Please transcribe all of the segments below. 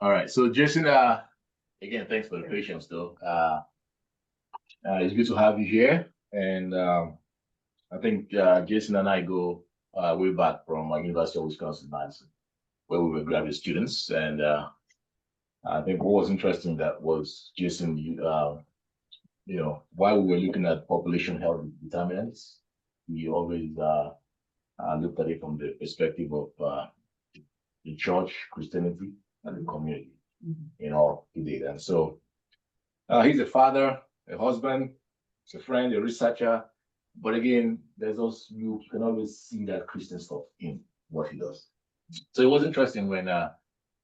All right. So Jason, again, thanks for the patience though. It's good to have you here. And I think Jason and I go way back from University of Wisconsin-Madison, where we were graduate students. And I think what was interesting that was Jason, while we were looking at population health determinants, we always looked at it from the perspective of the church, Christianity, and the community. He did. And so he's a father, a husband, he's a friend, a researcher. But again, you can always see that Christian stuff in what he does. So it was interesting when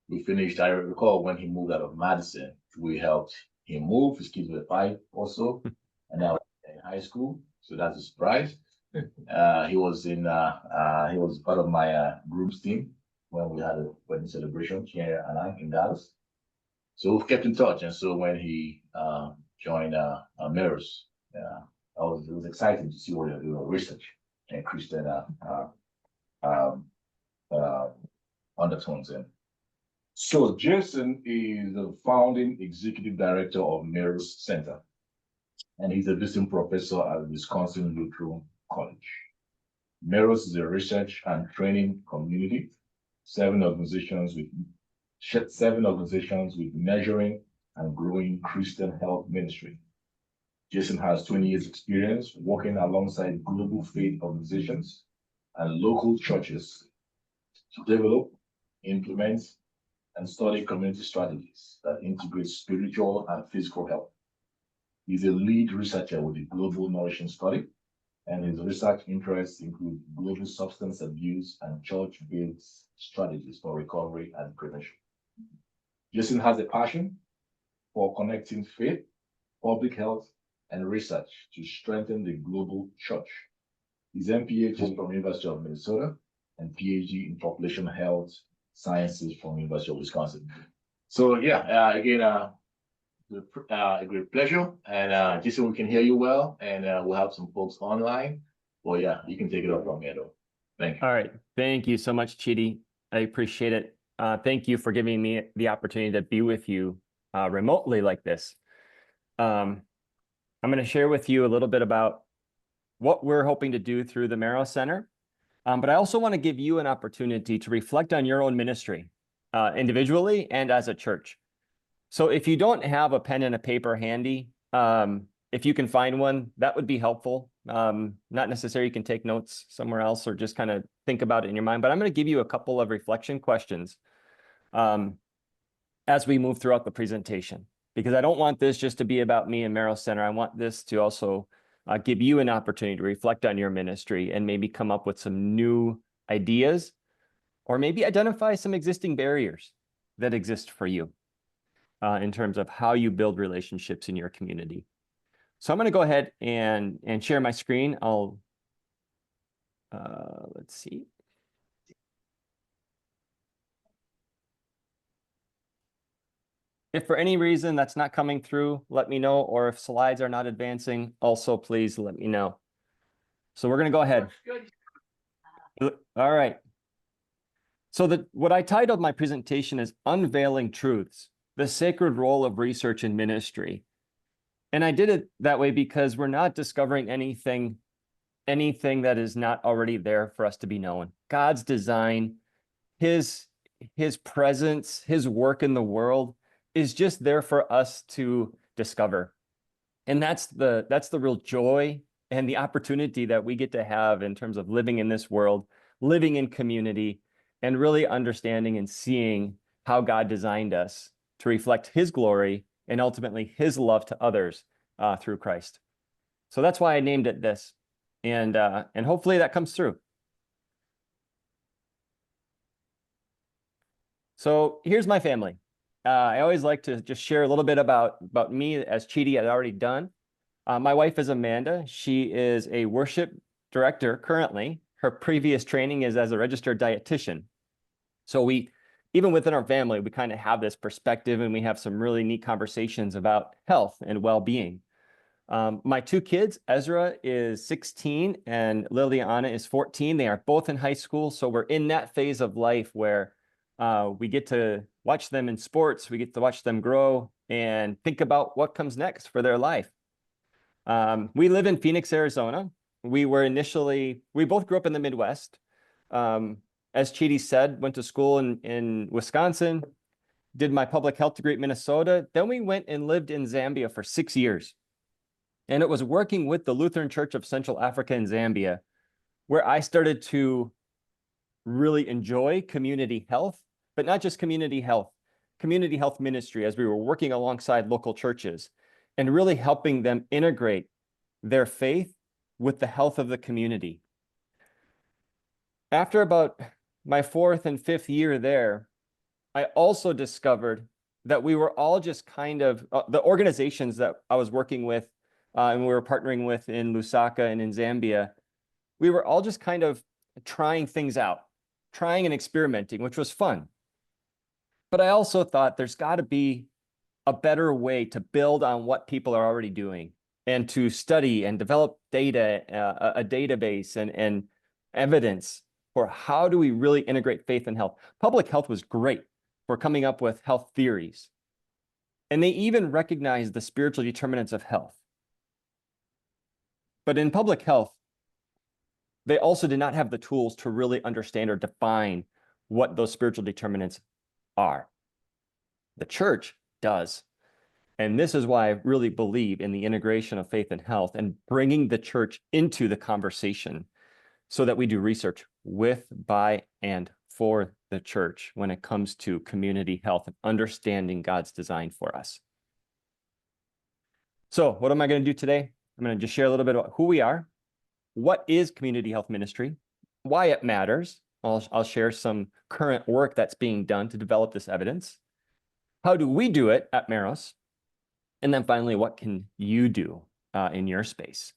we finished. I recall when he moved out of Madison, we helped him move. His kids were 5 or so, and now in high school. So that's a surprise. He was part of my group's team when we had a wedding celebration here in Dallas. So we've kept in touch. And so when he joined Meros, it was exciting to see what they're doing research and Christian undertones in. So Jason is the founding executive director of Meros Center, and he's a visiting professor at Wisconsin Lutheran College. Meros is a research and training community, seven organizations with measuring and growing Christian health ministry. Jason has 20 years experience working alongside global faith organizations and local churches to develop, implement, and study community strategies that integrate spiritual and physical health. He's a lead researcher with the Global Nourishing Study, and his research interests include global substance abuse and church-based strategies for recovery and prevention. Jason has a passion for connecting faith, public health, and research to strengthen the global church. His MPH is from University of Minnesota and PhD in population health sciences from University of Wisconsin. So yeah, again, a great pleasure. And Jason, we can hear you well, and we'll have some folks online. Well, yeah, you can take it up from here, though. Thank you. All right. Thank you so much, Chidi. I appreciate it. Thank you for giving me the opportunity to be with you remotely like this. I'm going to share with you a little bit about what we're hoping to do through the Meros Center. But I also want to give you an opportunity to reflect on your own ministry individually and as a church. So if you don't have a pen and a paper handy, if you can find one, that would be helpful. Not necessarily you can take notes somewhere else or just kind of think about it in your mind. But I'm going to give you a couple of reflection questions as we move throughout the presentation, because I don't want this just to be about me and Meros Center. I want this to also give you an opportunity to reflect on your ministry and maybe come up with some new ideas, or maybe identify some existing barriers that exist for you in terms of how you build relationships in your community. So I'm going to go ahead and share my screen. I'll, let's see. If for any reason that's not coming through, let me know. Or if slides are not advancing, also please let me know. So we're going to go ahead. All right. So what I titled my presentation is Unveiling Truths, the Sacred Role of Research in Ministry. And I did it that way because we're not discovering anything that is not already there for us to be known. God's design, his presence, his work in the world is just there for us to discover. And that's the real joy and the opportunity that we get to have in terms of living in this world, living in community, and really understanding and seeing how God designed us to reflect his glory and ultimately his love to others through Christ. So that's why I named it this. And hopefully that comes through. So here's my family. I always like to just share a little bit about me, as Chidi had already done. My wife is Amanda. She is a worship director currently. Her previous training is as a registered dietitian. So even within our family, we kind of have this perspective, and we have some really neat conversations about health and well-being. My 2 kids, Ezra is 16 and Liliana is 14. They are both in high school. So we're in that phase of life where we get to watch them in sports. We get to watch them grow and think about what comes next for their life. We live in Phoenix, Arizona. We both grew up in the Midwest. As Chidi said, went to school in Wisconsin, did my public health degree at Minnesota. Then we went and lived in Zambia for 6 years. And it was working with the Lutheran Church of Central Africa in Zambia where I started to really enjoy community health, but not just community health ministry as we were working alongside local churches and really helping them integrate their faith with the health of the community. After about my 4th and 5th year there, I also discovered that we were all just kind of, the organizations that I was working with and we were partnering with in Lusaka and in Zambia, we were all just kind of trying things out, trying and experimenting, which was fun. But I also thought there's got to be a better way to build on what people are already doing and to study and develop data, a database and evidence for how do we really integrate faith and health. Public health was great for coming up with health theories. And they even recognized the spiritual determinants of health. But in public health, they also did not have the tools to really understand or define what those spiritual determinants are. The church does. And this is why I really believe in the integration of faith and health and bringing the church into the conversation so that we do research with, by, and for the church when it comes to community health and understanding God's design for us. So what am I going to do today? I'm going to just share a little bit about who we are, what is community health ministry, why it matters. I'll share some current work that's being done to develop this evidence. How do we do it at Meros? And then finally, what can you do in your space?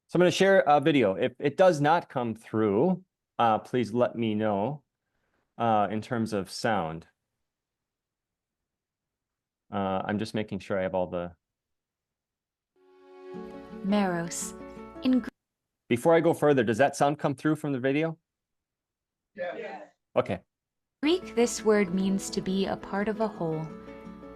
So I'm going to share a video. If it does not come through, please let me know in terms of sound. I'm just making sure I have all the... Meros. Before I go further, does that sound come through from the video? Yeah. Okay. Greek, this word means to be a part of a whole.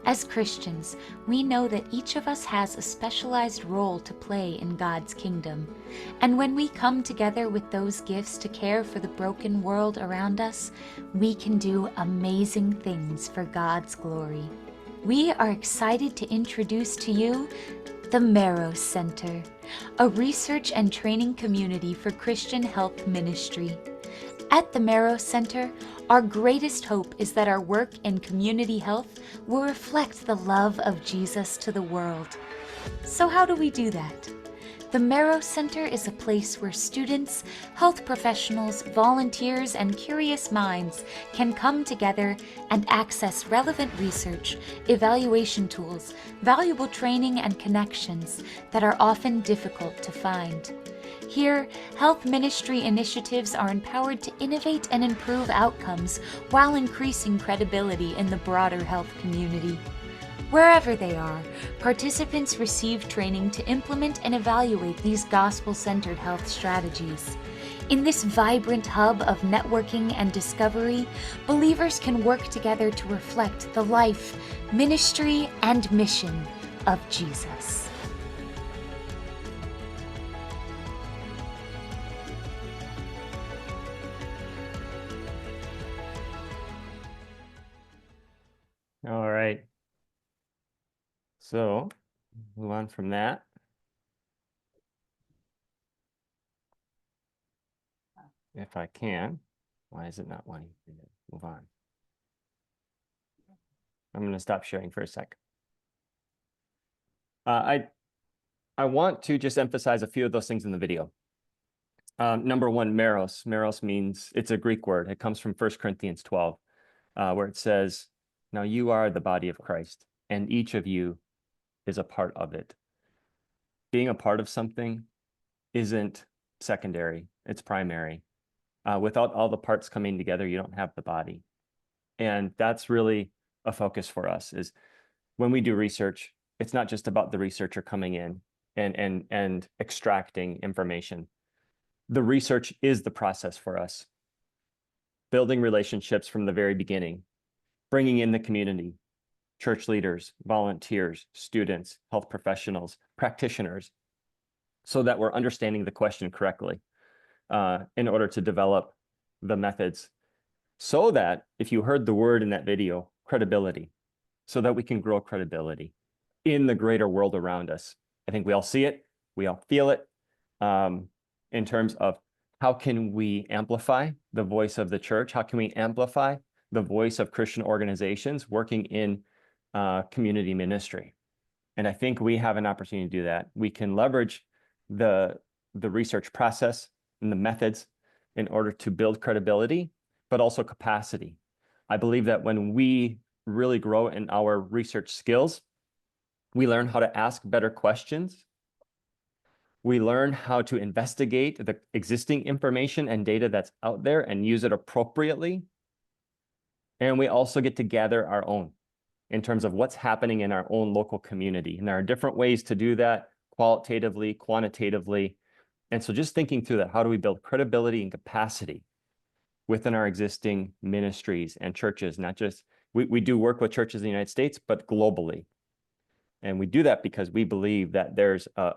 As Christians, we know that each of us has a specialized role to play in God's kingdom. And when we come together with those gifts to care for the broken world around us, we can do amazing things for God's glory. We are excited to introduce to you the Meros Center, a research and training community for Christian health ministry. At the Meros Center, our greatest hope is that our work in community health will reflect the love of Jesus to the world. So how do we do that? The Meros Center is a place where students, health professionals, volunteers, and curious minds can come together and access relevant research, evaluation tools, valuable training, and connections that are often difficult to find. Here, health ministry initiatives are empowered to innovate and improve outcomes while increasing credibility in the broader health community. Wherever they are, participants receive training to implement and evaluate these gospel-centered health strategies. In this vibrant hub of networking and discovery, believers can work together to reflect the life, ministry, and mission of Jesus. All right. So move on from that. If I can. Why is it not wanting to move on? I'm going to stop sharing for a sec. I want to just emphasize a few of those things in the video. Number one, Meros. Meros means, it's a Greek word. It comes from 1 Corinthians 12, where it says, now you are the body of Christ, and each of you is a part of it. Being a part of something isn't secondary, it's primary. Without all the parts coming together, you don't have the body. And that's really a focus for us, is when we do research, it's not just about the researcher coming in and extracting information. The research is the process for us. Building relationships from the very beginning, bringing in the community, church leaders, volunteers, students, health professionals, practitioners, so that we're understanding the question correctly in order to develop the methods. So that if you heard the word in that video, credibility, so that we can grow credibility in the greater world around us. I think we all see it, we all feel it in terms of how can we amplify the voice of the church? How can we amplify the voice of Christian organizations working in community ministry? And I think we have an opportunity to do that. We can leverage the research process and the methods in order to build credibility, but also capacity. I believe that when we really grow in our research skills, we learn how to ask better questions. We learn how to investigate the existing information and data that's out there and use it appropriately. And we also get to gather our own in terms of what's happening in our own local community. And there are different ways to do that, qualitatively, quantitatively. And so just thinking through that, how do we build credibility and capacity within our existing ministries and churches? Not just, we do work with churches in the United States, but globally. And we do that because we believe that there's a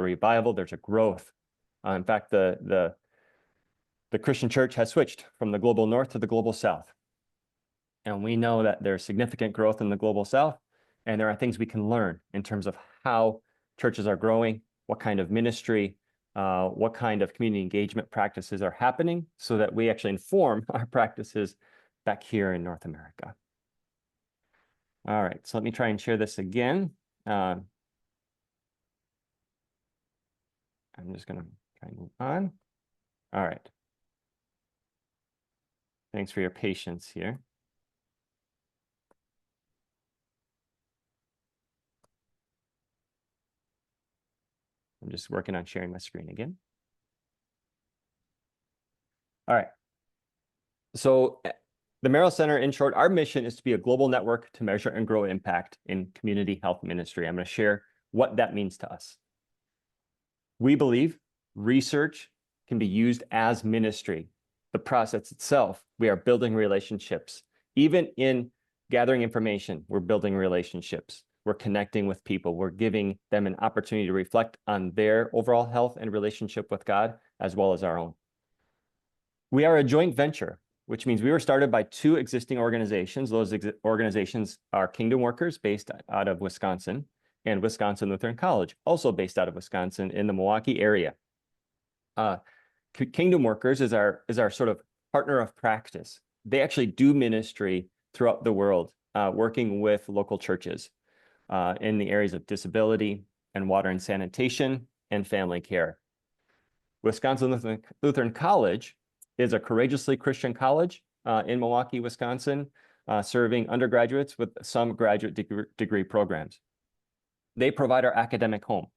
revival, there's a growth. In fact, the Christian church has switched from the global north to the global south. And we know that there's significant growth in the global south, and there are things we can learn in terms of how churches are growing, what kind of ministry, what kind of community engagement practices are happening, so that we actually inform our practices back here in North America. All right, so let me try and share this again. I'm just going to try and move on. All right. Thanks for your patience here. I'm just working on sharing my screen again. All right. So the Meros Center, in short, our mission is to be a global network to measure and grow impact in community health ministry. I'm going to share what that means to us. We believe research can be used as ministry. The process itself, we are building relationships. Even in gathering information, we're building relationships. We're connecting with people. We're giving them an opportunity to reflect on their overall health and relationship with God, as well as our own. We are a joint venture, which means we were started by two existing organizations. Those organizations are Kingdom Workers, based out of Wisconsin, and Wisconsin Lutheran College, also based out of Wisconsin in the Milwaukee area. Kingdom Workers is our sort of partner of practice. They actually do ministry throughout the world, working with local churches in the areas of disability and water and sanitation and family care. Wisconsin Lutheran College is a courageously Christian college in Milwaukee, Wisconsin, serving undergraduates with some graduate degree programs. They provide our academic home.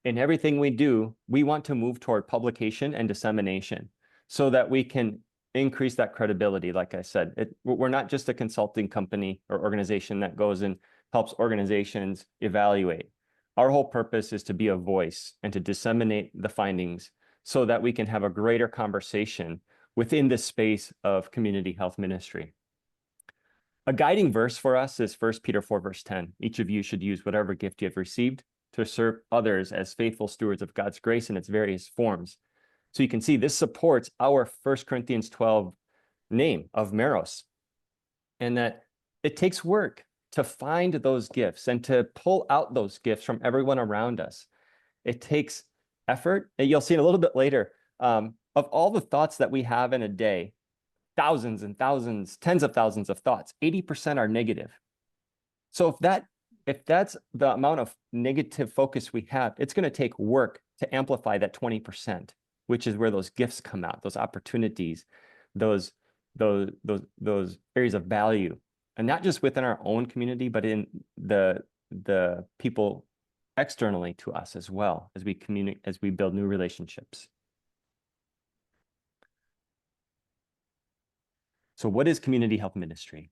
In everything we do, we want to move toward publication and dissemination so that we can increase that credibility. Like I said, we're not just a consulting company or organization that goes and helps organizations evaluate. Our whole purpose is to be a voice and to disseminate the findings so that we can have a greater conversation within the space of community health ministry. A guiding verse for us is 1 Peter 4, verse 10. Each of you should use whatever gift you have received to serve others as faithful stewards of God's grace in its various forms. So you can see this supports our 1 Corinthians 12 name of Meros, and that it takes work to find those gifts and to pull out those gifts from everyone around us. It takes effort, and you'll see it a little bit later. Of all the thoughts that we have in a day, thousands and thousands, tens of thousands of thoughts, 80% are negative. So if that's the amount of negative focus we have, it's going to take work to amplify that 20%, which is where those gifts come out, those opportunities, those areas of value, and not just within our own community, but in the people externally to us as well, as we communicate, as we build new relationships. So what is community health ministry?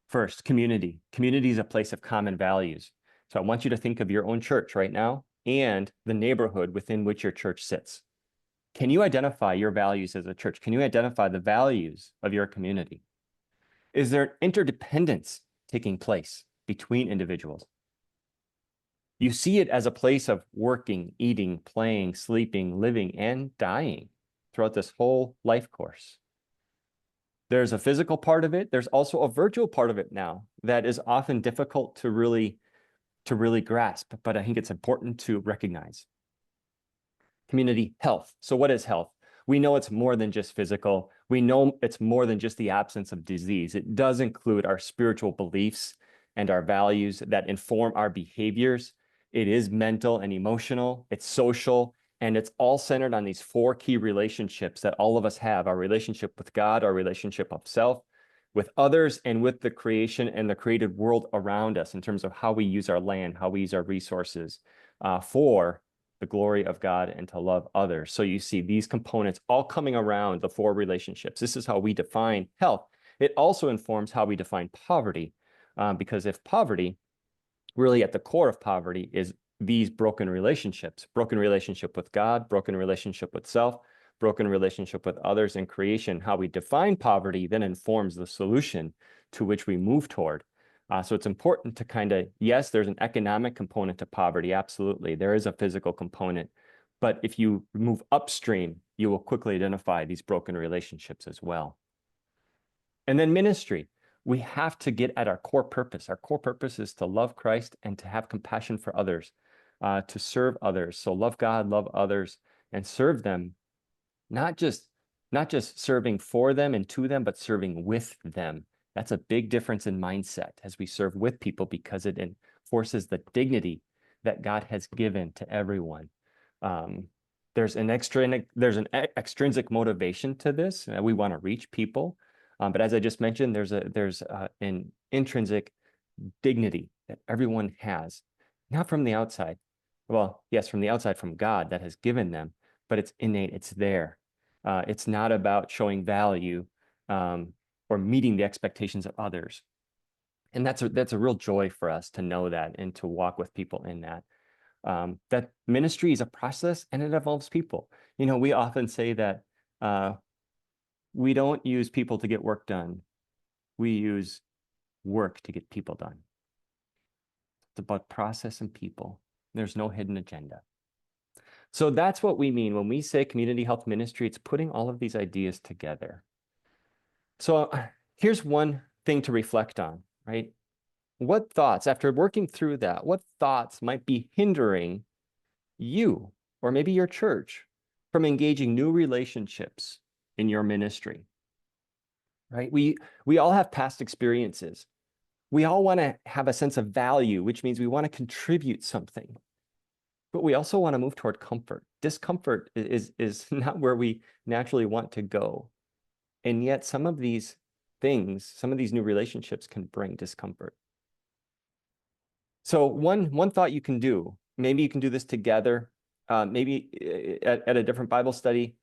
First, community. Community is a place of common values. So I want you to think of your own church right now and the neighborhood within which your church sits. Can you identify your values as a church? Can you identify the values of your community? Is there interdependence taking place between individuals? You see it as a place of working, eating, playing, sleeping, living, and dying throughout this whole life course. There's a physical part of it. There's also a virtual part of it now that is often difficult to really grasp, but I think it's important to recognize. Community health. So what is health? We know it's more than just physical. We know it's more than just the absence of disease. It does include our spiritual beliefs and our values that inform our behaviors. It is mental and emotional, it's social, and it's all centered on these four key relationships that all of us have: our relationship with God, our relationship of self, with others, and with the creation and the created world around us in terms of how we use our land, how we use our resources for the glory of God and to love others. So you see these components all coming around the four relationships. This is how we define health. It also informs how we define poverty, because if poverty, really at the core of poverty is these broken relationships: broken relationship with God, broken relationship with self, broken relationship with others and creation. How we define poverty then informs the solution to which we move toward. So it's important to kind of, yes, there's an economic component to poverty. Absolutely. There is a physical component. But if you move upstream, you will quickly identify these broken relationships as well. And then ministry. We have to get at our core purpose. Our core purpose is to love Christ and to have compassion for others, to serve others. So love God, love others, and serve them, not just serving for them and to them, but serving with them. That's a big difference in mindset as we serve with people, because it enforces the dignity that God has given to everyone. There's an extrinsic motivation to this. We want to reach people. But as I just mentioned, there's an intrinsic dignity that everyone has, not from the outside. Well, yes, from the outside, from God that has given them, but it's innate, it's there. It's not about showing value or meeting the expectations of others. And that's a real joy for us to know that and to walk with people in that. That ministry is a process and it involves people. You know, we often say that we don't use people to get work done. We use work to get people done. It's about process and people. There's no hidden agenda. So that's what we mean when we say community health ministry. It's putting all of these ideas together. So here's one thing to reflect on, right? What thoughts, after working through that, what thoughts might be hindering you or maybe your church from engaging new relationships in your ministry, right? We all have past experiences. We all want to have a sense of value, which means we want to contribute something. But we also want to move toward comfort. Discomfort is not where we naturally want to go. And yet some of these things, some of these new relationships can bring discomfort. So one thought you can do, maybe you can do this together, maybe at a different Bible study,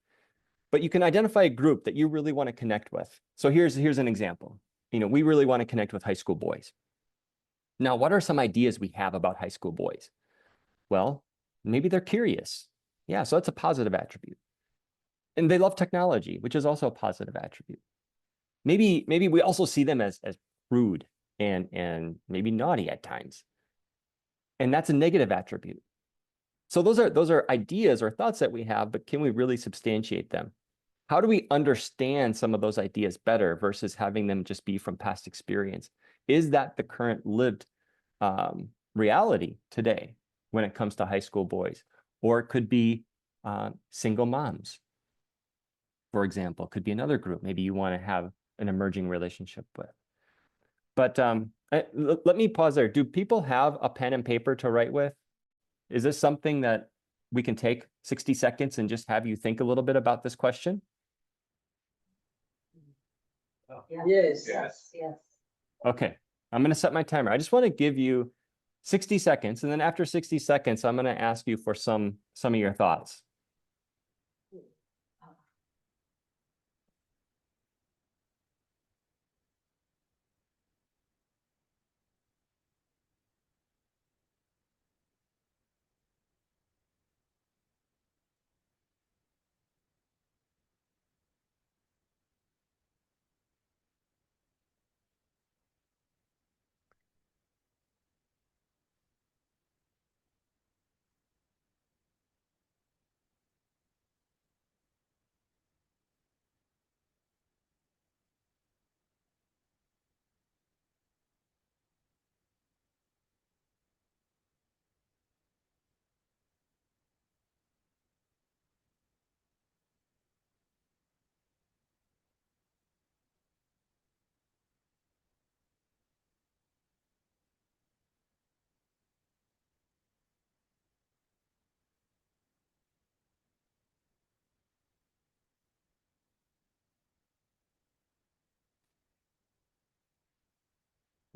but you can identify a group that you really want to connect with. So here's an example. You know, we really want to connect with high school boys. Now, what are some ideas we have about high school boys? Well, maybe they're curious. Yeah, so that's a positive attribute. And they love technology, which is also a positive attribute. Maybe we also see them as rude and maybe naughty at times. And that's a negative attribute. So those are ideas or thoughts that we have, but can we really substantiate them? How do we understand some of those ideas better versus having them just be from past experience? Is that the current lived reality today when it comes to high school boys? Or it could be single moms, for example, could be another group maybe you want to have an emerging relationship with. But let me pause there. Do people have a pen and paper to write with? Is this something that we can take 60 seconds and just have you think a little bit about this question? Yes. Yes. Yes. Okay, I'm going to set my timer. I just want to give you 60 seconds, and then after 60 seconds, I'm going to ask you for some of your thoughts.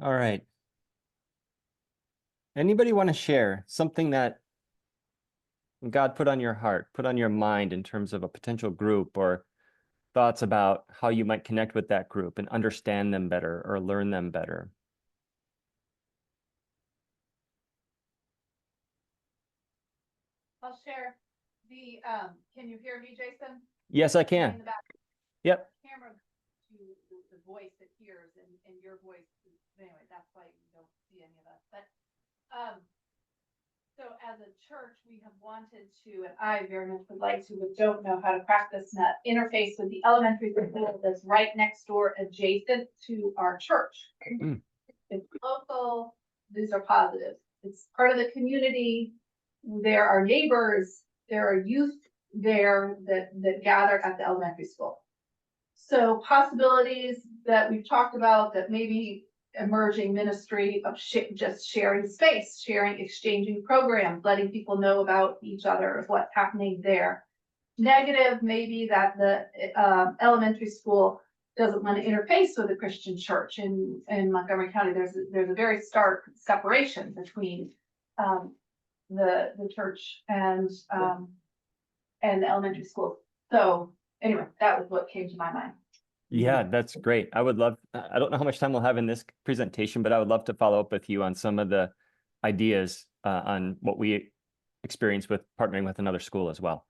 All right. Anybody want to share something that God put on your heart, put on your mind in terms of a potential group, or thoughts about how you might connect with that group and understand them better or learn them better? I'll share the, can you hear me, Jason? Yes, I In can. the back Yep. camera to the voice that hears and your voice, anyway, that's why you don't see any of us. But, so as a church, we have wanted to, and I very much would like to, but don't know how to practice that interface with the elementary school that's right next door adjacent to our church. Mm. It's local, these are positive. It's part of the community. There are neighbors, there are youth there that gather at the elementary school. So possibilities that we've talked about that maybe emerging ministry of just sharing space, sharing, exchanging programs, letting people know about each other, what's happening there. Negative, maybe that the elementary school doesn't want to interface with the Christian church in Montgomery County. There's a very stark separation between the church and the elementary school. So anyway, that was what came to my mind. Yeah, that's great. I would love, I don't know how much time we'll have in this presentation, but I would love to follow up with you on some of the ideas on what we experience with partnering with another school as well.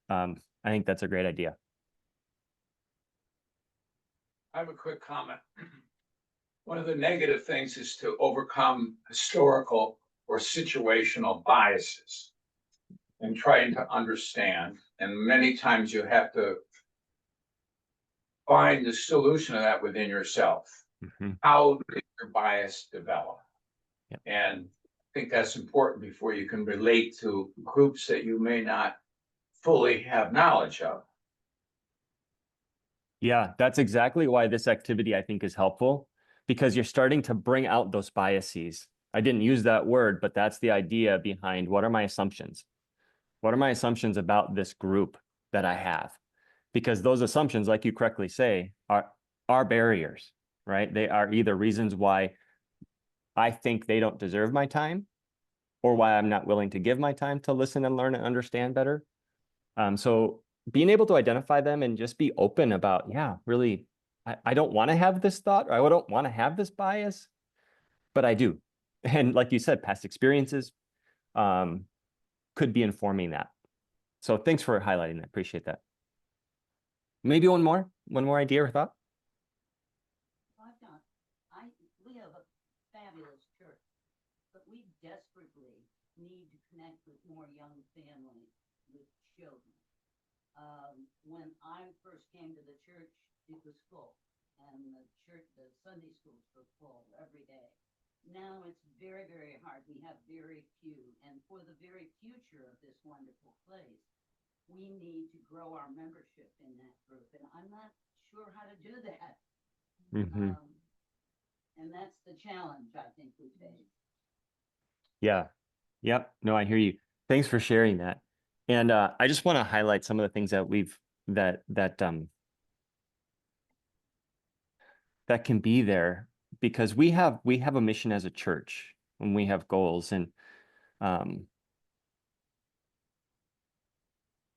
I think that's a great idea. I have a quick comment. One of the negative things is to overcome historical or situational biases and trying to understand. And many times you have to find the solution to that within yourself. Mm-hmm. How did your bias develop? Yep. And I think that's important before you can relate to groups that you may not fully have knowledge of. Yeah, that's exactly why this activity I think is helpful, because you're starting to bring out those biases. I didn't use that word, but that's the idea behind what are my assumptions? What are my assumptions about this group that I have? Because those assumptions, like you correctly say, are barriers, right? They are either reasons why I think they don't deserve my time, or why I'm not willing to give my time to listen and learn and understand better. So being able to identify them and just be open about, yeah, really, I don't want to have this thought, or I don't want to have this bias, but I do. And like you said, past experiences could be informing that. So thanks for highlighting that. Appreciate that. Maybe one more idea or thought? We have a fabulous church, but we desperately need to connect with more young families with children. When I first came to the church, it was full, and the Sunday schools were full every day. Now it's very, very hard. We have very few, and for the very future of this wonderful place, we need to grow our membership in that group, and I'm not sure how to do that. Mm-hmm. And that's the challenge I think we face. Yeah. Yep. No, I hear you. Thanks for sharing that. And I just want to highlight some of the things that that can be there, because we have a mission as a church, and we have goals, and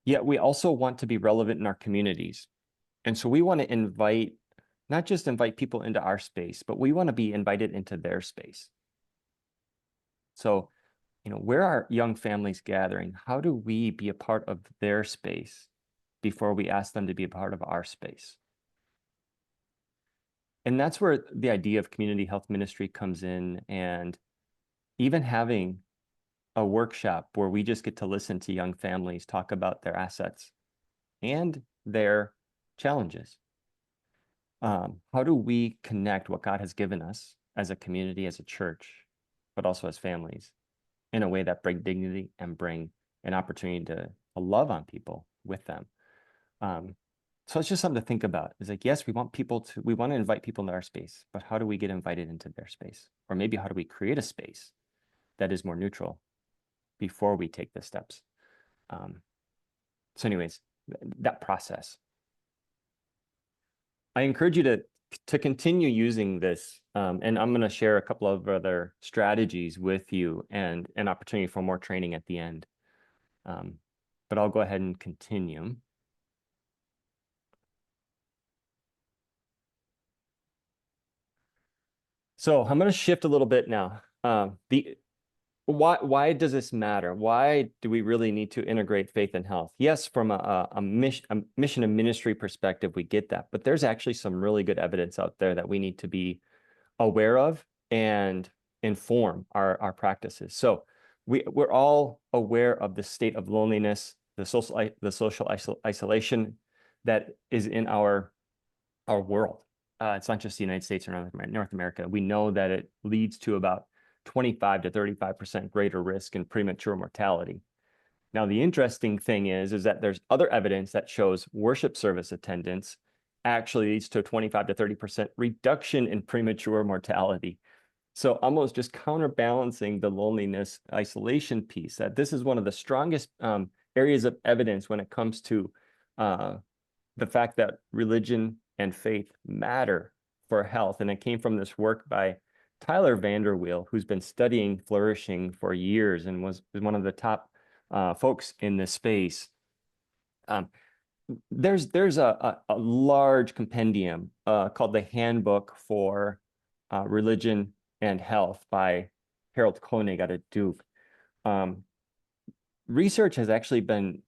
yet we also want to be relevant in our communities. And so we want to not just invite people into our space, but we want to be invited into their space. So, where are young families gathering? How do we be a part of their space before we ask them to be a part of our space? And that's where the idea of community health ministry comes in, and even having a workshop where we just get to listen to young families talk about their assets and their challenges. How do we connect what God has given us as a community, as a church, but also as families, in a way that bring dignity and bring an opportunity to love on people with them? So it's just something to think about. It's like, yes, we want to invite people into our space, but how do we get invited into their space? Or maybe how do we create a space that is more neutral before we take the steps? So anyways, that process. I encourage you to continue using this And I'm going to share a couple of other strategies with you and an opportunity for more training at the end. But I'll go ahead and continue. So I'm going to shift a little bit now. Why does this matter? Why do we really need to integrate faith and health? Yes, from a mission and ministry perspective, we get that, but there's actually some really good evidence out there that we need to be aware of and inform our practices. So we're all aware of the state of loneliness, the social isolation that is in our world. It's not just the United States or North America. We know that it leads to about 25 to 35% greater risk in premature mortality. Now, the interesting thing is that there's other evidence that shows worship service attendance actually leads to a 25 to 30% reduction in premature mortality. So almost just counterbalancing the loneliness isolation piece, that this is one of the strongest areas of evidence when it comes to the fact that religion and faith matter for health. And it came from this work by Tyler Vanderweel, who's been studying flourishing for years and was one of the top folks in this space. There's a large compendium called the Handbook for Religion and Health by Harold Koenig out of Duke. Research has actually been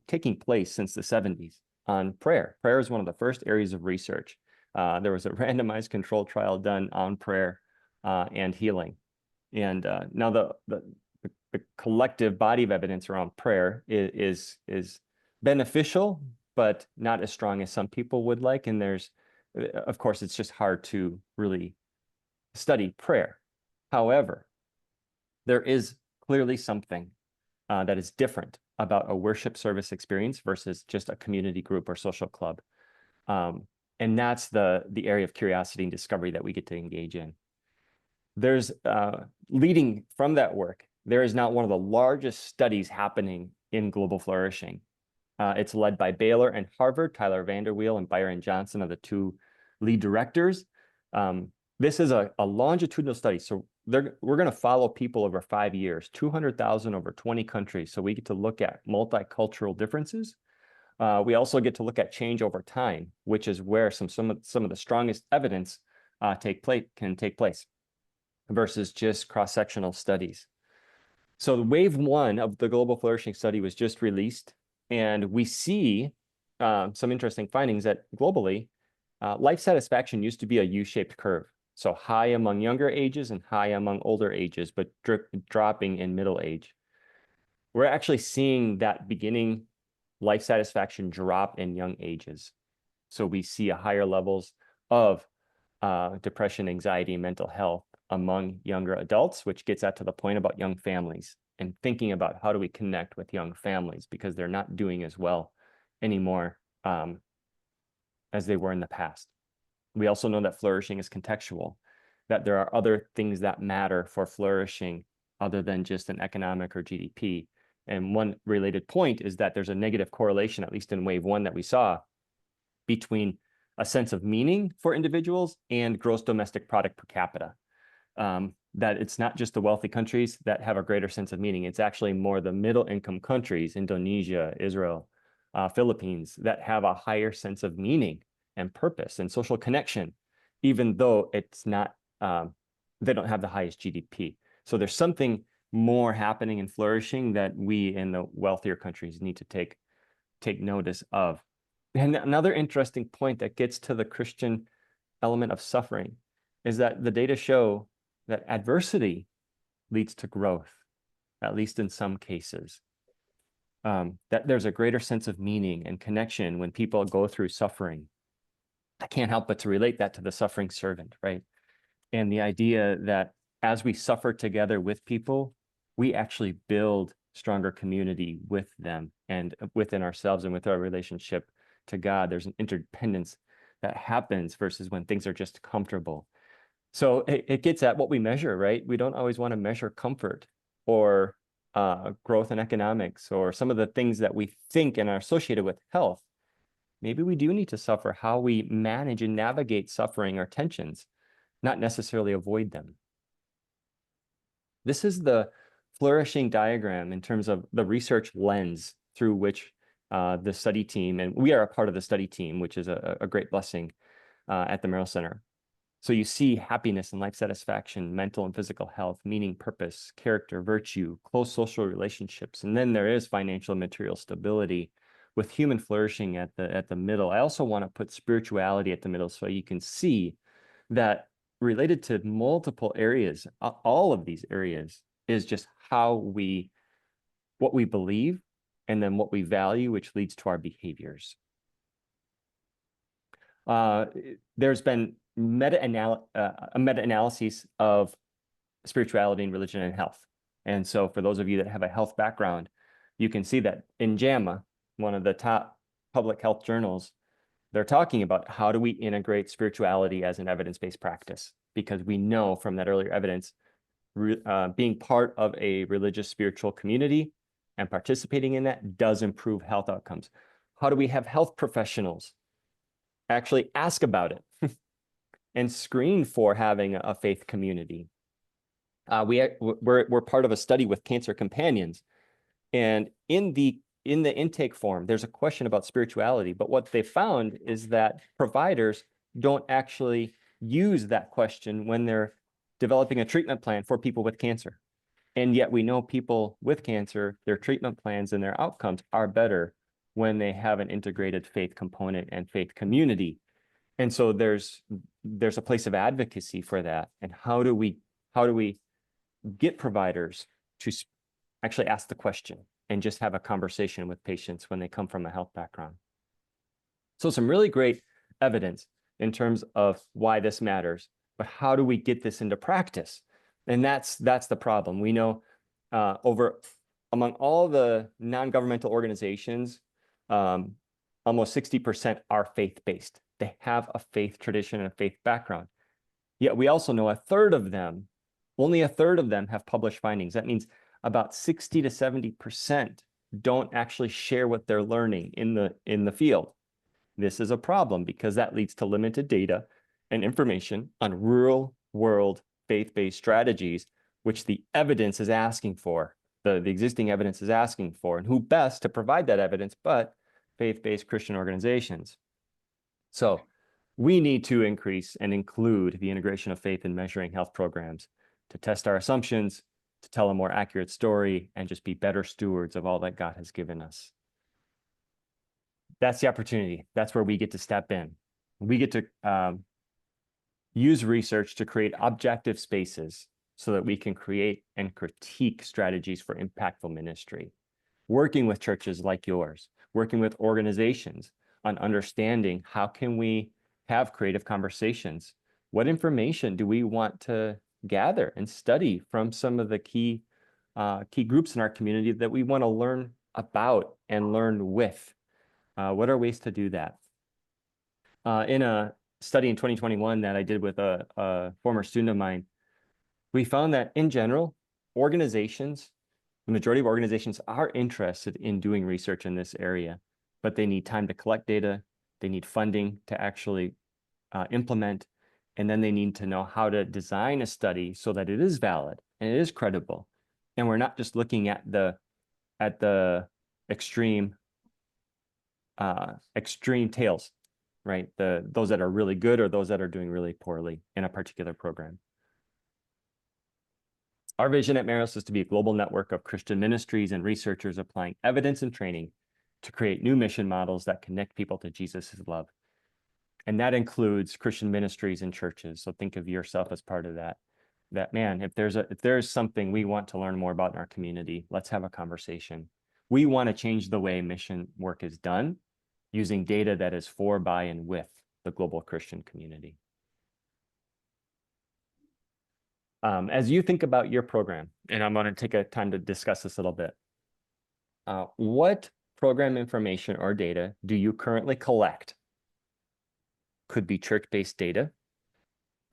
taking place since the 70s on prayer. Prayer is one of the first areas of research. There was a randomized controlled trial done on prayer and healing. And now the collective body of evidence around prayer is beneficial, but not as strong as some people would like. And there's, of course, it's just hard to really study prayer. However, there is clearly something that is different about a worship service experience versus just a community group or social club. And that's the area of curiosity and discovery that we get to engage in. There's leading from that work, there is now one of the largest studies happening in global flourishing. It's led by Baylor and Harvard. Tyler Vanderweel and Byron Johnson are the two lead directors. This is a longitudinal study. So we're going to follow people over 5 years, 200,000 over 20 countries. So we get to look at multicultural differences. We also get to look at change over time, which is where some of the strongest evidence can take place versus just cross-sectional studies. So the wave 1 of the Global Flourishing Study was just released, and we see some interesting findings that globally, life satisfaction used to be a U-shaped curve. So high among younger ages and high among older ages, but dropping in middle age. We're actually seeing that beginning life satisfaction drop in young ages. So we see a higher levels of depression, anxiety, and mental health among younger adults, which gets at to the point about young families and thinking about how do we connect with young families because they're not doing as well anymore as they were in the past. We also know that flourishing is contextual, that there are other things that matter for flourishing other than just an economic or GDP. And one related point is that there's a negative correlation, at least in wave 1 that we saw, between a sense of meaning for individuals and gross domestic product per capita. That it's not just the wealthy countries that have a greater sense of meaning. It's actually more the middle income countries, Indonesia, Israel, Philippines, that have a higher sense of meaning and purpose and social connection, even though it's not, they don't have the highest GDP. So there's something more happening and flourishing that we in the wealthier countries need to take notice of. And another interesting point that gets to the Christian element of suffering is that the data show that adversity leads to growth, at least in some cases. That there's a greater sense of meaning and connection when people go through suffering. I can't help but to relate that to the suffering servant, right? And the idea that as we suffer together with people, we actually build stronger community with them and within ourselves and with our relationship to God. There's an interdependence that happens versus when things are just comfortable. So it gets at what we measure, right? We don't always want to measure comfort or growth in economics or some of the things that we think and are associated with health. Maybe we do need to suffer how we manage and navigate suffering or tensions. not necessarily avoid them. This is the flourishing diagram in terms of the research lens through which the study team, and we are a part of the study team, which is a great blessing at the Meros Center. So you see happiness and life satisfaction, mental and physical health, meaning, purpose, character, virtue, close social relationships, and then there is financial and material stability with human flourishing at the middle. I also want to put spirituality at the middle so you can see that related to multiple areas, all of these areas is just what we believe and then what we value, which leads to our behaviors. There's been a meta-analysis of spirituality and religion and health. And so for those of you that have a health background, you can see that in JAMA, one of the top public health journals, they're talking about how do we integrate spirituality as an evidence-based practice? Because we know from that earlier evidence, being part of a religious spiritual community and participating in that does improve health outcomes. How do we have health professionals actually ask about it and screen for having a faith community? We're part of a study with Cancer Companions, and in the intake form, there's a question about spirituality, but what they found is that providers don't actually use that question when they're developing a treatment plan for people with cancer. And yet we know people with cancer, their treatment plans and their outcomes are better when they have an integrated faith component and faith community. And so there's a place of advocacy for that. And how do we get providers to actually ask the question and just have a conversation with patients when they come from a health background? So some really great evidence in terms of why this matters, but how do we get this into practice? And that's the problem. We know among all the non-governmental organizations, almost 60% are faith-based. They have a faith tradition and a faith background. Yet we also know only a third of them have published findings. That means about 60 to 70% don't actually share what they're learning in the field. This is a problem because that leads to limited data and information on real world faith-based strategies, which the evidence is asking for, the existing evidence is asking for, and who best to provide that evidence but faith-based Christian organizations. So we need to increase and include the integration of faith in measuring health programs to test our assumptions, to tell a more accurate story, and just be better stewards of all that God has given us. That's the opportunity. That's where we get to step in. We get to use research to create objective spaces so that we can create and critique strategies for impactful ministry. Working with churches like yours, working with organizations on understanding how can we have creative conversations? What information do we want to gather and study from some of the key groups in our community that we want to learn about and learn with? What are ways to do that? In a study in 2021 that I did with a former student of mine, we found that in general, organizations, the majority of organizations are interested in doing research in this area, but they need time to collect data, they need funding to actually implement, and then they need to know how to design a study so that it is valid and it is credible. And we're not just looking at the extreme tails, right? Those that are really good or those that are doing really poorly in a particular program. Our vision at Meros is to be a global network of Christian ministries and researchers applying evidence and training to create new mission models that connect people to Jesus' love. And that includes Christian ministries and churches. So think of yourself as part of that. That, man, if there's something we want to learn more about in our community, let's have a conversation. We want to change the way mission work is done using data that is for, by, and with the global Christian community. As you think about your program, and I'm going to take a time to discuss this a little bit, what program information or data do you currently collect? Could be church-based data.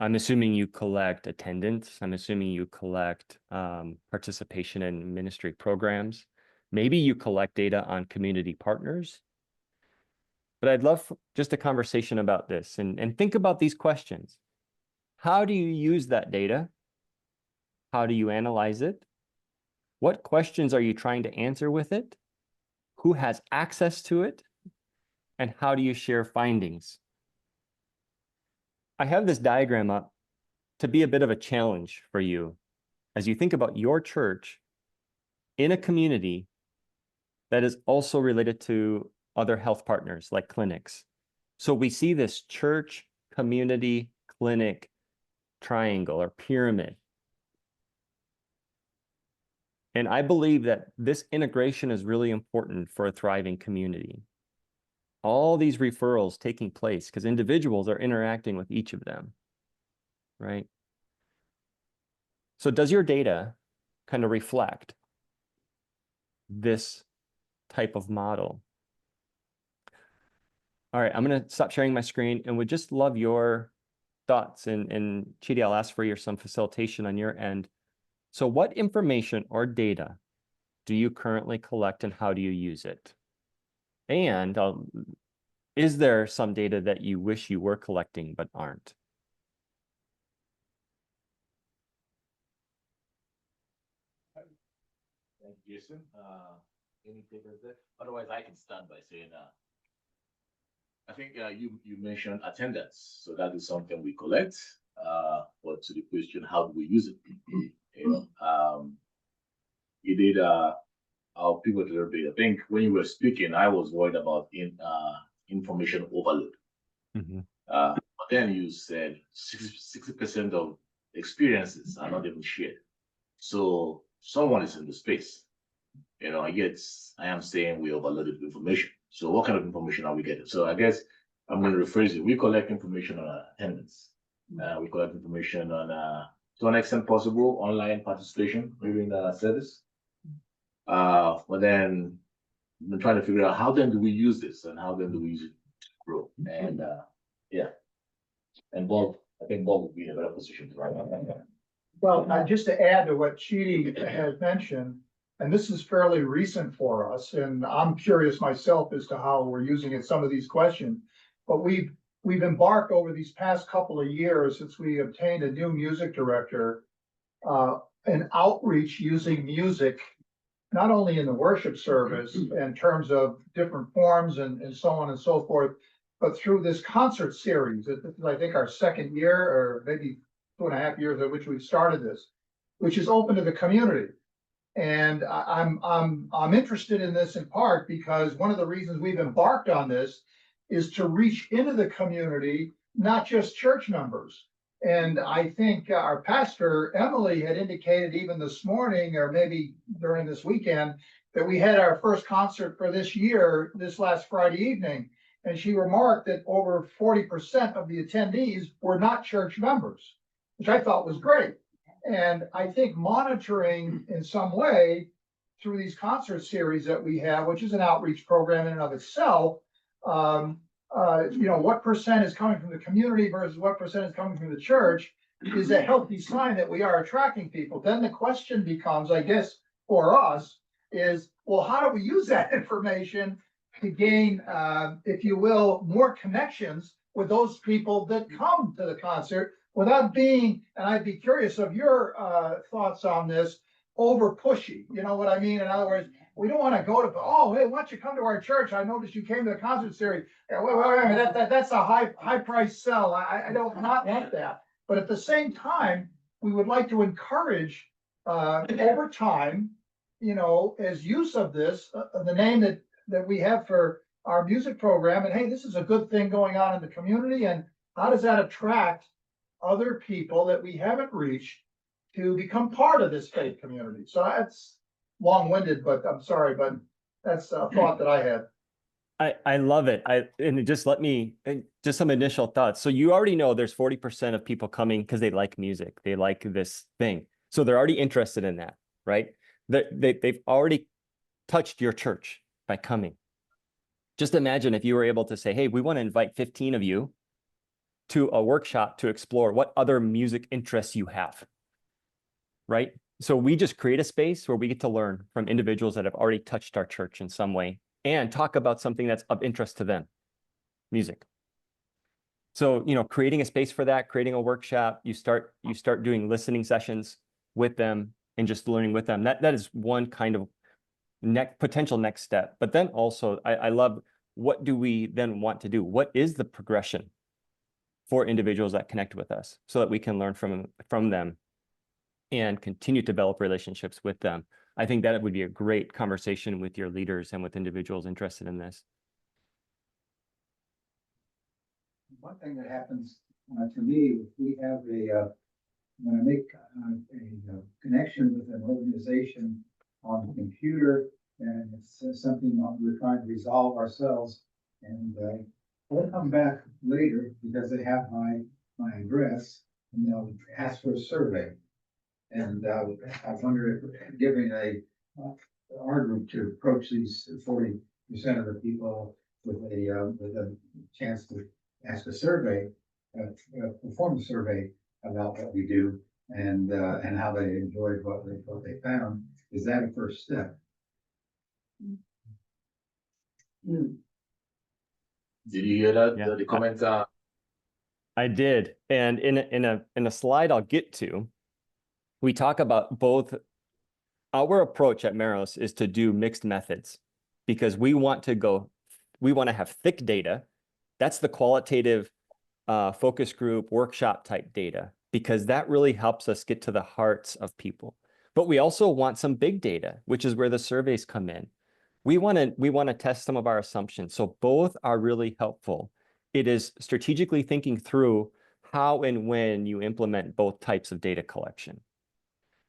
I'm assuming you collect attendance. I'm assuming you collect participation in ministry programs. Maybe you collect data on community partners. But I'd love just a conversation about this and think about these questions. How do you use that data? How do you analyze it? What questions are you trying to answer with it? Who has access to it? And how do you share findings? I have this diagram up to be a bit of a challenge for you as you think about your church in a community that is also related to other health partners like clinics. So we see this church, community, clinic triangle or pyramid. And I believe that this integration is really important for a thriving community. All these referrals taking place because individuals are interacting with each of them, right? So does your data kind of reflect this type of model? All right, I'm going to stop sharing my screen and would just love your thoughts. And Chidi, I'll ask for some facilitation on your end. So what information or data do you currently collect and how do you use it? And is there some data that you wish you were collecting but aren't? Thank you, Jason. Any takers there? Otherwise, I can start by saying, I think you mentioned attendance, so that is something we collect. But to the question, how do we use it? You did I'll pivot a little bit. I think when you were speaking, I was worried about information overload. But then you said 60% of experiences are not even shared. So someone is in the space. I am saying we overloaded with information. So what kind of information are we getting? So I guess I'm going to rephrase it. We collect information on attendance. We collect information on, to an extent possible, online participation during the service. But then I'm trying to figure out how then do we use this and how then do we use it to grow? And yeah. And Bob, I think Bob would be in a better position to write on that. Well, just to add to what Chidi had mentioned, and this is fairly recent for us, and I'm curious myself as to how we're using it, some of these questions. But we've embarked over these past couple of years since we obtained a new music director, an outreach using music, not only in the worship service in terms of different forms and so on and so forth, but through this concert series. This is, I think, our second year or maybe 2.5 years at which we've started this, which is open to the community. And I'm interested in this in part because one of the reasons we've embarked on this is to reach into the community, not just church members. And I think our pastor, Emily, had indicated even this morning, or maybe during this weekend, that we had our first concert for this year, this last Friday evening. And she remarked that over 40% of the attendees were not church members, which I thought was great. And I think monitoring in some way through these concert series that we have, which is an outreach program in and of itself, what percent is coming from the community versus what percent is coming from the church is a healthy sign that we are attracting people. Then the question becomes, I guess, for us is, well, how do we use that information to gain, if you will, more connections with those people that come to the concert without being, and I'd be curious of your thoughts on this, over pushy. You know what I mean? In other words, we don't want to go to, oh, hey, why don't you come to our church? I noticed you came to the concert series. That's a high price sell. I don't not want that. But at the same time, we would like to encourage over time, as use of this, the name that we have for our music program. And hey, this is a good thing going on in the community. And how does that attract other people that we haven't reached to become part of this faith community? So that's long-winded, but I'm sorry, but that's a thought that I had. I love it. Just some initial thoughts. So you already know there's 40% of people coming because they like music. They like this thing. So they're already interested in that, right? They've already touched your church by coming. Just imagine if you were able to say, hey, we want to invite 15 of you to a workshop to explore what other music interests you have, right? So we just create a space where we get to learn from individuals that have already touched our church in some way and talk about something that's of interest to them, music. So, creating a space for that, creating a workshop, you start doing listening sessions with them and just learning with them. That is one kind of potential next step. But then also, I love, what do we then want to do? What is the progression for individuals that connect with us so that we can learn from them and continue to develop relationships with them? I think that would be a great conversation with your leaders and with individuals interested in this. One thing that happens to me, if we have when I make a connection with an organization on the computer, and it's something that we're trying to resolve ourselves, and they'll come back later because they have my address, and they'll ask for a survey. And I wonder if giving our group to approach these 40% of the people with a chance to ask a survey, perform a survey about what we do and how they enjoyed what they found. Is that a first step? Did you hear that? Yeah. The comment? I did. And in a slide I'll get to, we talk about both. Our approach at Meros is to do mixed methods, because we want to have thick data. That's the qualitative focus group workshop type data, because that really helps us get to the hearts of people. But we also want some big data, which is where the surveys come in. We want to test some of our assumptions. So both are really helpful. It is strategically thinking through how and when you implement both types of data collection,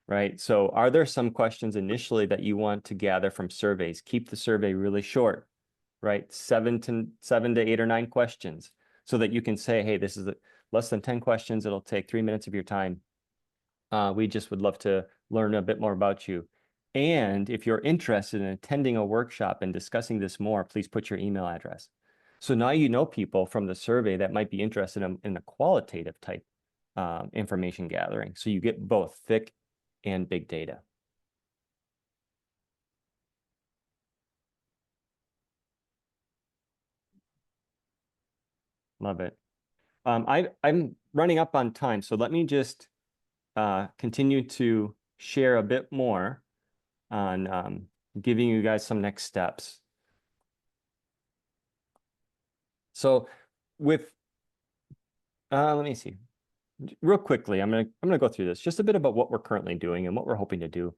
right? So are there some questions initially that you want to gather from surveys? Keep the survey really short, right? 7 to 8 or 9 questions, so that you can say, hey, this is less than 10 questions. It'll take 3 minutes of your time. We just would love to learn a bit more about you. And if you're interested in attending a workshop and discussing this more, please put your email address. So now you know people from the survey that might be interested in the qualitative type information gathering. So you get both thick and big data. Love it. I'm running up on time, so let me just continue to share a bit more on giving you guys some next steps. So with, let me see, real quickly, I'm gonna go through this, just a bit about what we're currently doing and what we're hoping to do.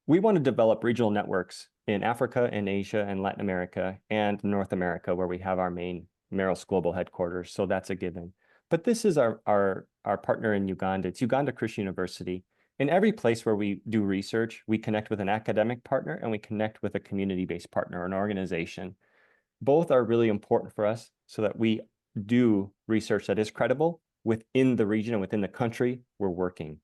We want to develop regional networks in Africa and Asia and Latin America and North America, where we have our main Meros global headquarters. So that's a given. But this is our partner in Uganda. It's Uganda Christian University. In every place where we do research, we connect with an academic partner and we connect with a community-based partner, an organization. Both are really important for us so that we do research that is credible within the region and within the country we're working.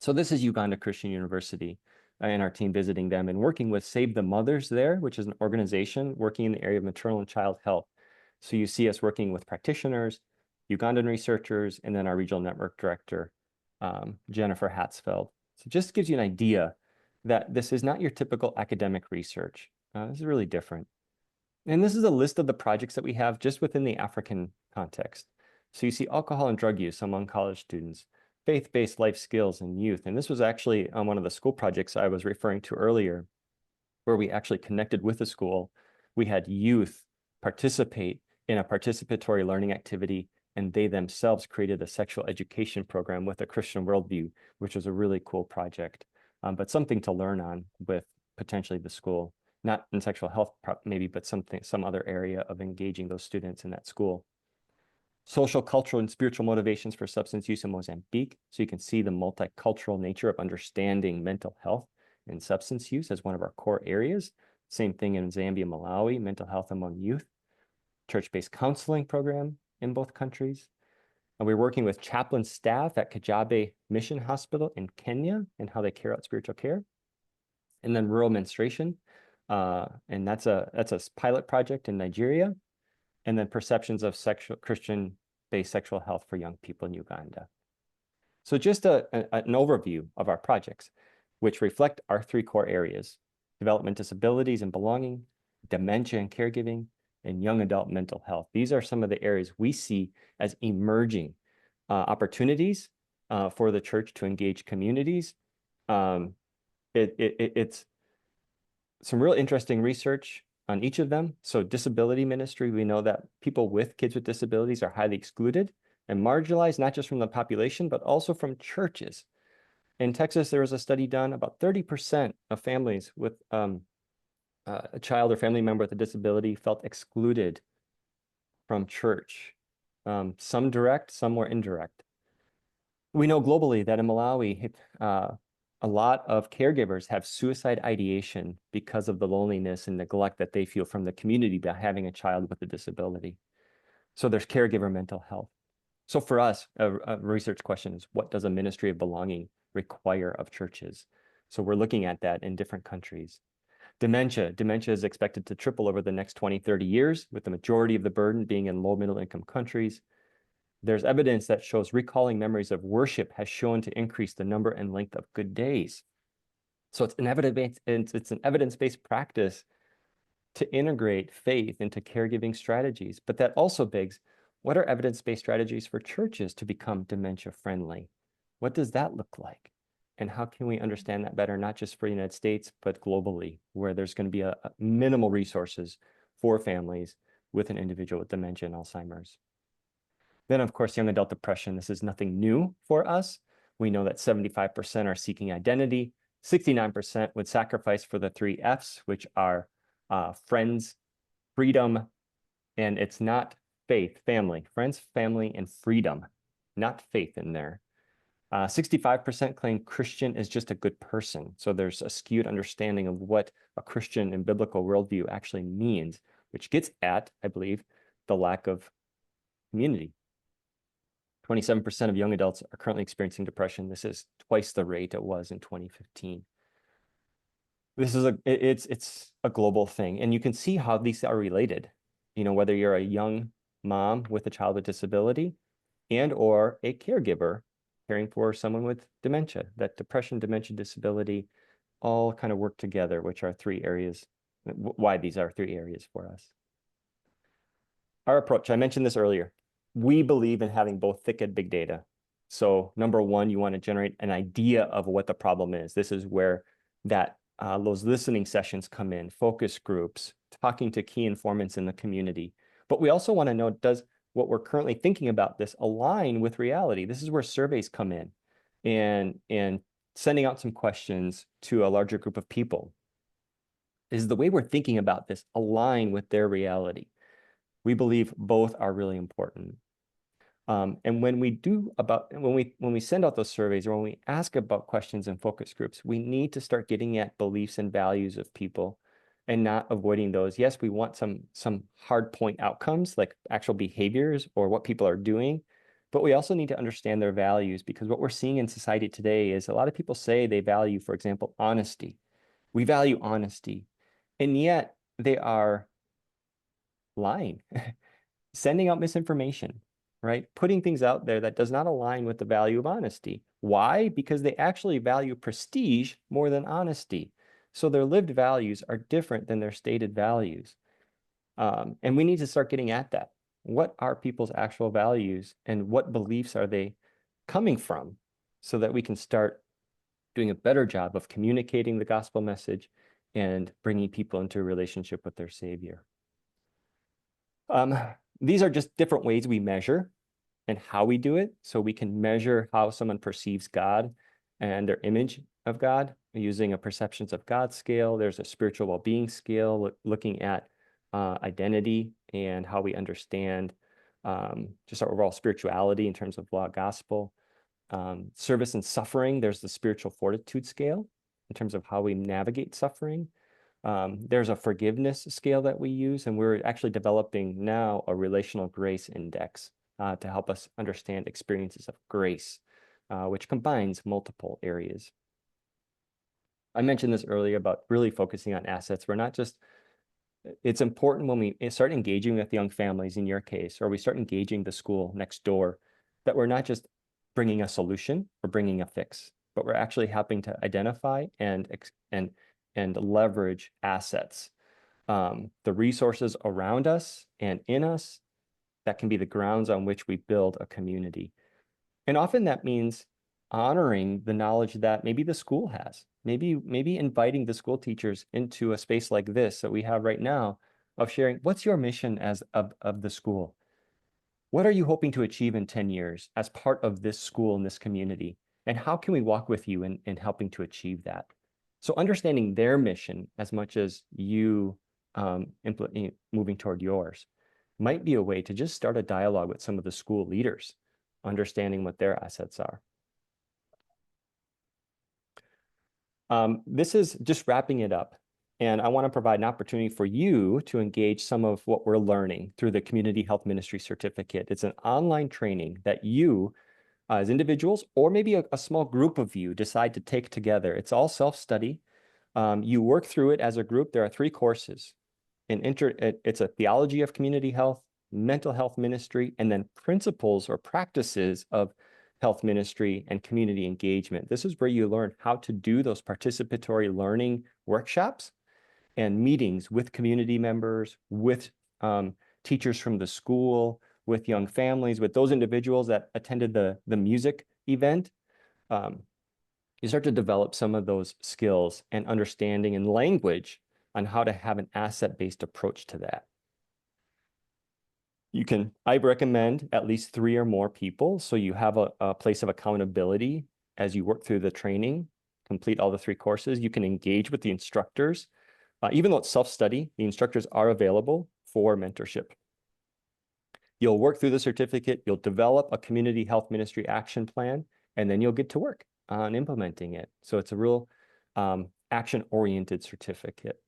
So this is Uganda Christian University and our team visiting them and working with Save the Mothers there, which is an organization working in the area of maternal and child health. So you see us working with practitioners, Ugandan researchers, and then our regional network director, Jennifer Hatzfeld. So just gives you an idea that this is not your typical academic research. This is really different. And this is a list of the projects that we have just within the African context. So you see alcohol and drug use among college students, faith-based life skills in youth. And this was actually on one of the school projects I was referring to earlier, where we actually connected with the school. We had youth participate in a participatory learning activity, and they themselves created a sexual education program with a Christian worldview, which was a really cool project, but something to learn on with potentially the school, not in sexual health maybe, but some other area of engaging those students in that school. Social, cultural, and spiritual motivations for substance use in Mozambique. So you can see the multicultural nature of understanding mental health and substance use as one of our core areas. Same thing in Zambia, Malawi, mental health among youth. Church-based counseling program in both countries. And we're working with chaplain staff at Kajabe Mission Hospital in Kenya and how they carry out spiritual care. And then rural menstruation. And that's a pilot project in Nigeria. And then perceptions of Christian-based sexual health for young people in Uganda. So just an overview of our projects, which reflect our 3 core areas: development, disabilities, and belonging, dementia and caregiving, and young adult mental health. These are some of the areas we see as emerging opportunities for the church to engage communities. It's some real interesting research on each of them. So disability ministry, we know that people with kids with disabilities are highly excluded and marginalized, not just from the population, but also from churches. In Texas, there was a study done, about 30% of families with a child or family member with a disability felt excluded from church. Some direct, some more indirect. We know globally that in Malawi, a lot of caregivers have suicide ideation because of the loneliness and neglect that they feel from the community by having a child with a disability. So there's caregiver mental health. So for us, a research question is, what does a ministry of belonging require of churches? So we're looking at that in different countries. Dementia is expected to triple over the next 20, 30 years, with the majority of the burden being in low middle income countries. There's evidence that shows recalling memories of worship has shown to increase the number and length of good days. So it's an evidence-based practice to integrate faith into caregiving strategies. But that also begs, what are evidence-based strategies for churches to become dementia friendly? What does that look like? And how can we understand that better, not just for the United States, but globally, where there's going to be a minimal resources for families with an individual with dementia and Alzheimer's? Then, of course, young adult depression. This is nothing new for us. We know that 75% are seeking identity. 69% would sacrifice for the 3 Fs, which are friends, freedom, and it's not faith, family. Friends, family, and freedom, not faith in there. 65% claim Christian is just a good person. So there's a skewed understanding of what a Christian and biblical worldview actually means, which gets at, I believe, the lack of community. 27% of young adults are currently experiencing depression. This is twice the rate it was in 2015. This is it's a global thing, and you can see how these are related. You know, whether you're a young mom with a child with disability and or a caregiver caring for someone with dementia, that depression, dementia, disability all kind of work together, which are 3 areas, why these are 3 areas for us. Our approach, I mentioned this earlier. We believe in having both thick and big data. So number 1, you want to generate an idea of what the problem is. This is where those listening sessions come in, focus groups, talking to key informants in the community. But we also want to know, does what we're currently thinking about this align with reality? This is where surveys come in and sending out some questions to a larger group of people. Is the way we're thinking about this align with their reality? We believe both are really important. And when we send out those surveys, or when we ask about questions in focus groups, we need to start getting at beliefs and values of people and not avoiding those. Yes, we want some hard point outcomes, like actual behaviors or what people are doing, but we also need to understand their values, because what we're seeing in society today is a lot of people say they value, for example, honesty. We value honesty, and yet they are lying, sending out misinformation, right? Putting things out there that does not align with the value of honesty. Why? Because they actually value prestige more than honesty. So their lived values are different than their stated values. And we need to start getting at that. What are people's actual values, and what beliefs are they coming from, so that we can start doing a better job of communicating the gospel message and bringing people into a relationship with their Savior. These are just different ways we measure and how we do it. So we can measure how someone perceives God and their image of God using a perceptions of God scale. There's a spiritual well-being scale looking at identity and how we understand just our overall spirituality in terms of law gospel. Service and suffering, there's the spiritual fortitude scale in terms of how we navigate suffering. There's a forgiveness scale that we use, and we're actually developing now a relational grace index to help us understand experiences of grace, which combines multiple areas. I mentioned this earlier about really focusing on assets. It's important when we start engaging with young families, in your case, or we start engaging the school next door, that we're not just bringing a solution or bringing a fix, but we're actually helping to identify and leverage assets. the resources around us and in us, that can be the grounds on which we build a community. And often that means honoring the knowledge that maybe the school has, maybe inviting the school teachers into a space like this that we have right now of sharing, what's your mission as of the school? What are you hoping to achieve in 10 years as part of this school and this community? And how can we walk with you in helping to achieve that? So understanding their mission as much as you moving toward yours might be a way to just start a dialogue with some of the school leaders, understanding what their assets are. This is just wrapping it up. And I want to provide an opportunity for you to engage some of what we're learning through the Community Health Ministry Certificate. It's an online training that you, as individuals, or maybe a small group of you, decide to take together. It's all self-study. You work through it as a group. There are 3 courses. It's a theology of community health, mental health ministry, and then principles or practices of health ministry and community engagement. This is where you learn how to do those participatory learning workshops and meetings with community members, with teachers from the school, with young families, with those individuals that attended the music event. You start to develop some of those skills and understanding and language on how to have an asset-based approach to that. I recommend at least 3 or more people, so you have a place of accountability as you work through the training, complete all the 3 courses. You can engage with the instructors. Even though it's self-study, the instructors are available for mentorship. You'll work through the certificate, you'll develop a community health ministry action plan, and then you'll get to work on implementing it. So it's a real action-oriented certificate.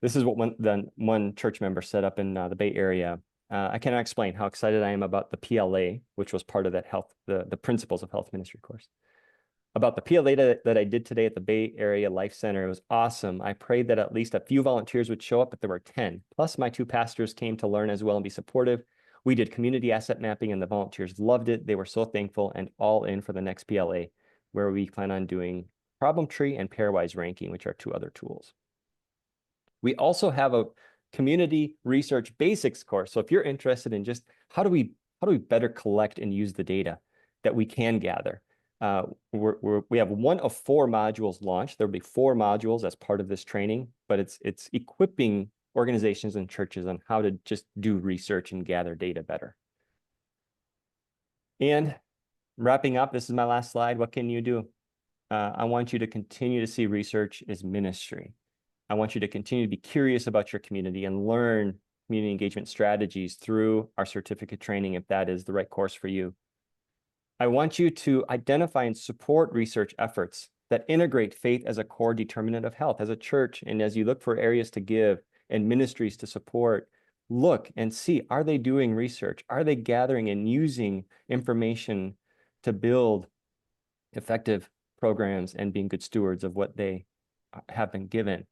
This is what one church member set up in the Bay Area. I cannot explain how excited I am about the PLA, which was part of that the Principles of Health Ministry course. About the PLA that I did today at the Bay Area Life Center, it was awesome. I prayed that at least a few volunteers would show up, but there were 10. Plus my 2 pastors came to learn as well and be supportive. We did community asset mapping and the volunteers loved it. They were so thankful and all in for the next PLA, where we plan on doing problem tree and pairwise ranking, which are 2 other tools. We also have a community research basics course. So if you're interested in just how do we better collect and use the data that we can gather, we have 1 of 4 modules launched. There'll be 4 modules as part of this training, but it's equipping organizations and churches on how to just do research and gather data better. And wrapping up, this is my last slide. What can you do? I want you to continue to see research as ministry. I want you to continue to be curious about your community and learn community engagement strategies through our certificate training, if that is the right course for you. I want you to identify and support research efforts that integrate faith as a core determinant of health as a church. And as you look for areas to give and ministries to support, look and see, are they doing research? Are they gathering and using information to build effective programs and being good stewards of what they have been given?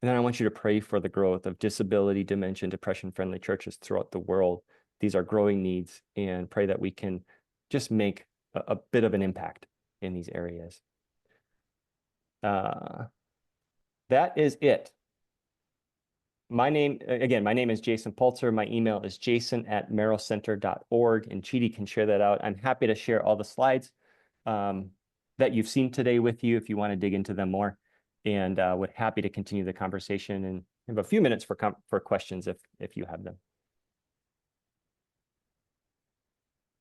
And then I want you to pray for the growth of disability, dementia, depression-friendly churches throughout the world. These are growing needs, and pray that we can just make a bit of an impact in these areas. That is it. My name is Jason Pulitzer. My email is jason@meroscenter.org, and Chidi can share that out. I'm happy to share all the slides that you've seen today with you if you want to dig into them more. And would happy to continue the conversation and have a few minutes for questions if you have them.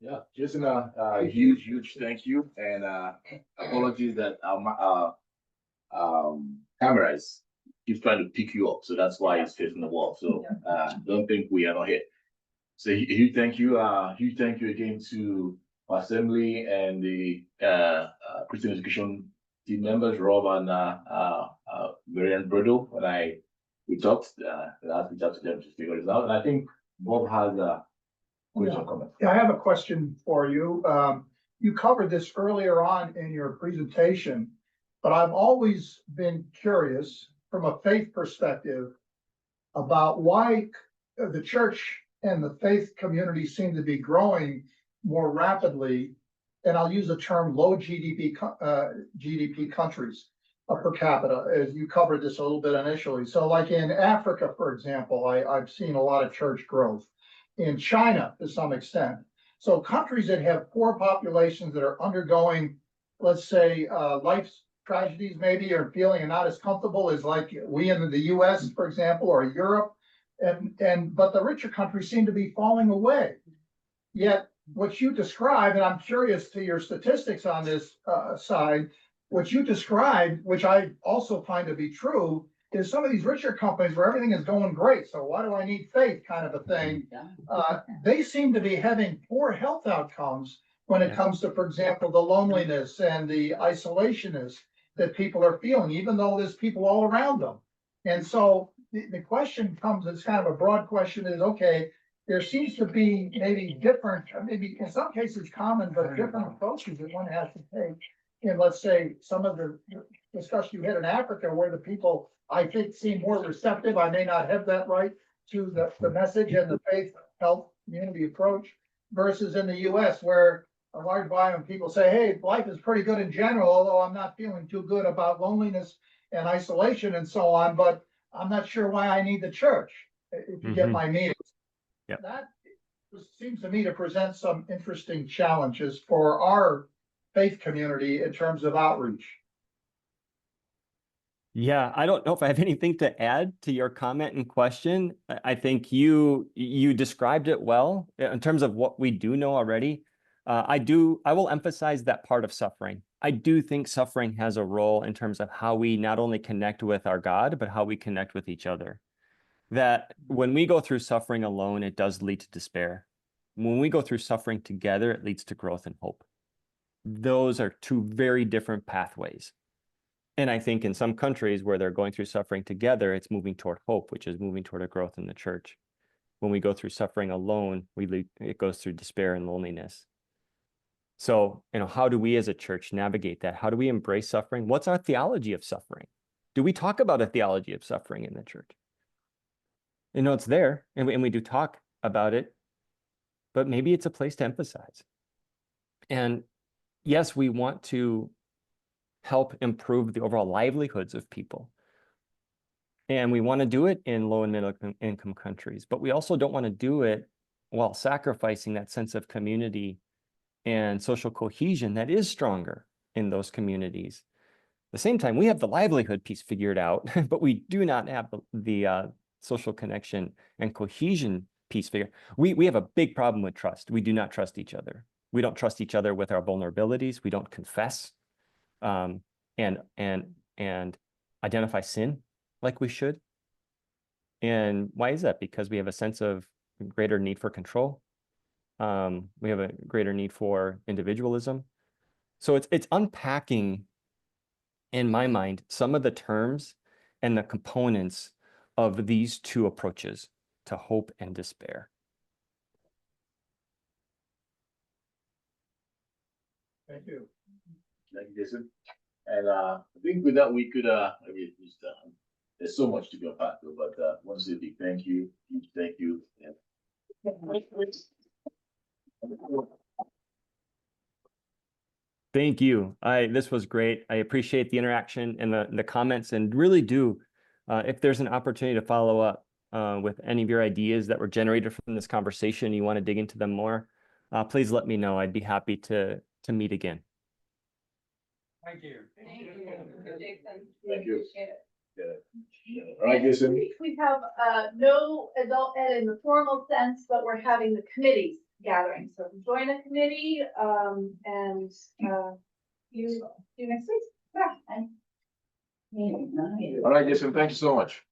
Yeah, Jason, huge thank you, and apologies that our cameras keep trying to pick you up, so that's why it's facing the wall. So don't think we are not here. So huge thank you again to our assembly and the Christian education team members, Rob and Marian Brudo. When we talked, I reached out to them to figure this out, and I think Bob has a question comment. Yeah, I have a question for you. You covered this earlier on in your presentation, but I've always been curious from a faith perspective about why the church and the faith community seem to be growing more rapidly, and I'll use the term low GDP countries. per capita, as you covered this a little bit initially. So like in Africa, for example, I've seen a lot of church growth. In China, to some extent. So countries that have poor populations that are undergoing, let's say, life's tragedies maybe, or feeling not as comfortable as like we in the US, for example, or Europe. But the richer countries seem to be falling away. Yet what you describe, and I'm curious to your statistics on this side, what you described, which I also find to be true, is some of these richer companies where everything is going great. So why do I need faith kind of a thing? They seem to be having poor health outcomes when it comes to, for example, the loneliness and the isolationist that people are feeling, even though there's people all around them. And so the question comes, it's kind of a broad question, is okay, there seems to be maybe different, maybe in some cases common, but different approaches that one has to take. And let's say some of the discussion you had in Africa where the people, I think, seem more receptive. I may not have that right to the message and the faith, health, community approach versus in the US where a large volume of people say, hey, life is pretty good in general, although I'm not feeling too good about loneliness and isolation and so on, but I'm not sure why I need the church, if you get my meaning. Yep. That seems to me to present some interesting challenges for our faith community in terms of outreach. Yeah, I don't know if I have anything to add to your comment and question. I think you described it well in terms of what we do know already. I will emphasize that part of suffering. I do think suffering has a role in terms of how we not only connect with our God, but how we connect with each other. That when we go through suffering alone, it does lead to despair. When we go through suffering together, it leads to growth and hope. Those are two very different pathways. And I think in some countries where they're going through suffering together, it's moving toward hope, which is moving toward a growth in the church. When we go through suffering alone, it goes through despair and loneliness. So, how do we as a church navigate that? How do we embrace suffering? What's our theology of suffering? Do we talk about a theology of suffering in the church? It's there, and we do talk about it, but maybe it's a place to emphasize. And yes, we want to help improve the overall livelihoods of people. And we want to do it in low and middle income countries, but we also don't want to do it while sacrificing that sense of community and social cohesion that is stronger in those communities. At the same time, we have the livelihood piece figured out, but we do not have the social connection and cohesion piece figured. We have a big problem with trust. We do not trust each other. We don't trust each other with our vulnerabilities. We don't confess and identify sin like we should. And why is that? Because we have a sense of greater need for control. We have a greater need for individualism. So it's unpacking, in my mind, some of the terms and the components of these two approaches to hope and despair. Thank you. Thank you, Jason. And I think with that, we could, there's so much to be unpacked, but I want to say a big thank you. Huge thank you. Yeah. Thank you. This was great. I appreciate the interaction and the comments, and really do. If there's an opportunity to follow up with any of your ideas that were generated from this conversation, you want to dig into them more, please let me know. I'd be happy to meet again. Thank you. Thank you, Jason. Thank you. Appreciate it. Yeah. All right, Jason. We have no adult ed in the formal sense, but we're having the committees gathering. So join a committee and you next week. Yeah. All right, Jason, thank you so much.